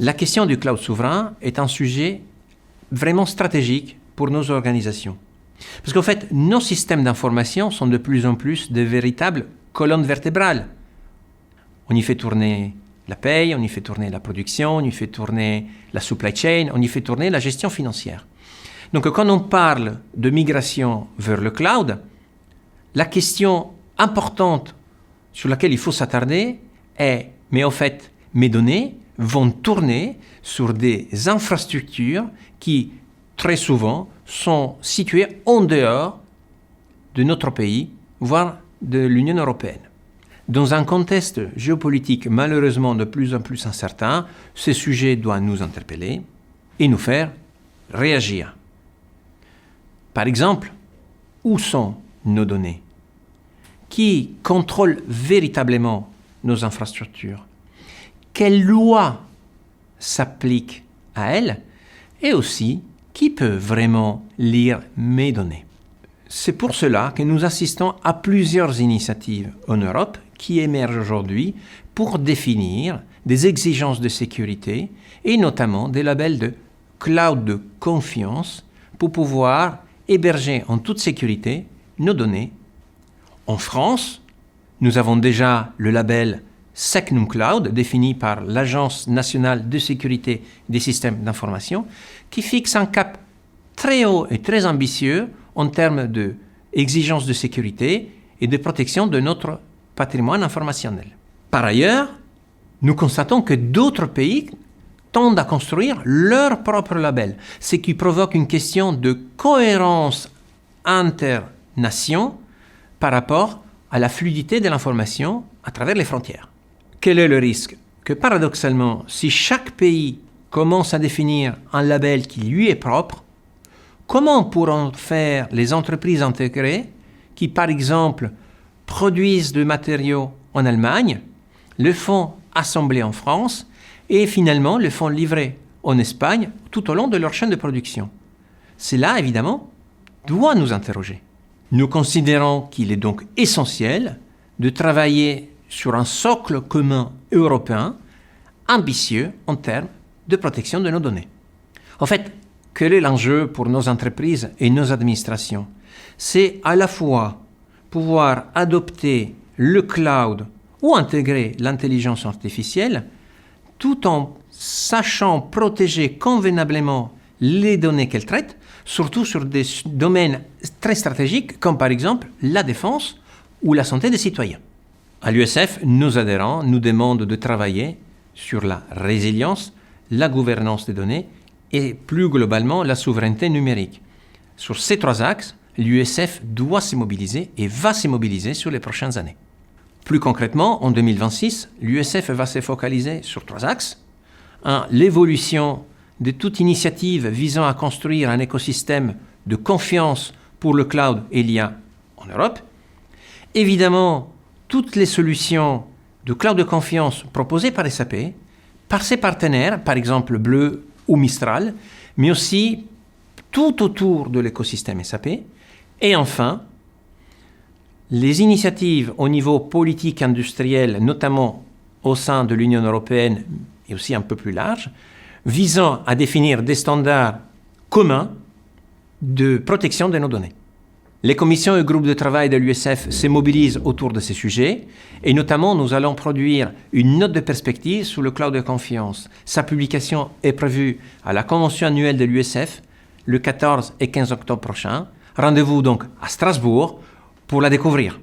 la question du cloud souverain est un sujet vraiment stratégique pour nos organisations. Parce qu'en fait, nos systèmes d'information sont de plus en plus de véritables colonnes vertébrales. On y fait tourner la paye, on y fait tourner la production, on y fait tourner la supply chain, on y fait tourner la gestion financière. Donc quand on parle de migration vers le cloud, la question importante sur laquelle il faut s'attarder est, mais en fait, mes données vont tourner sur des infrastructures qui, très souvent, sont situées en dehors de notre pays, voire de l'Union européenne. Dans un contexte géopolitique malheureusement de plus en plus incertain, ce sujet doit nous interpeller et nous faire réagir. Par exemple, où sont nos données? Qui contrôle véritablement nos infrastructures? Quelles lois s'appliquent à elles? Et aussi, qui peut vraiment lire mes données? C'est pour cela que nous assistons à plusieurs initiatives en Europe qui émergent aujourd'hui pour définir des exigences de sécurité et notamment des labels de cloud de confiance pour pouvoir héberger en toute sécurité nos données. En France, nous avons déjà le label Secnum Cloud, défini par l'Agence nationale de sécurité des systèmes d'information, qui fixe un cap très haut et très ambitieux en termes d'exigences de sécurité et de protection de notre patrimoine informationnel. Par ailleurs, nous constatons que d'autres pays tendent à construire leur propre label, ce qui provoque une question de cohérence inter-nation par rapport à la fluidité de l'information à travers les frontières. Quel est le risque? Que paradoxalement, si chaque pays commence à définir un label qui lui est propre, comment pourront faire les entreprises intégrées qui, par exemple, produisent des matériaux en Allemagne, le font assembler en France et finalement le font livrer en Espagne tout au long de leur chaîne de production? Cela, évidemment, doit nous interroger. Nous considérons qu'il est donc essentiel de travailler sur un socle commun européen ambitieux en termes de protection de nos données. En fait, quel est l'enjeu pour nos entreprises et nos administrations? C'est à la fois pouvoir adopter le cloud ou intégrer l'intelligence artificielle tout en sachant protéger convenablement les données qu'elle traite, surtout sur des domaines très stratégiques comme par exemple la défense ou la santé des citoyens. À l'USF, nos adhérents nous demandent de travailler sur la résilience, la gouvernance des données et plus globalement la souveraineté numérique. Sur ces trois axes, l'USF doit se mobiliser et va se mobiliser sur les prochaines années. Plus concrètement, en 2026, l'USF va se focaliser sur trois axes. 1. L'évolution de toute initiative visant à construire un écosystème de confiance pour le cloud et l'IA en Europe. Évidemment, toutes les solutions de cloud de confiance proposées par SAP, par ses partenaires, par exemple Bleu ou Mistral, mais aussi tout autour de l'écosystème SAP. Et enfin, les initiatives au niveau politique industriel, notamment au sein de l'Union européenne et aussi un peu plus large, visant à définir des standards communs de protection de nos données. Les commissions et groupes de travail de l'USF se mobilisent autour de ces sujets et notamment nous allons produire une note de perspective sur le cloud de confiance. Sa publication est prévue à la convention annuelle de l'USF le 14 et 15 octobre prochain. Rendez-vous donc à Strasbourg pour la découvrir.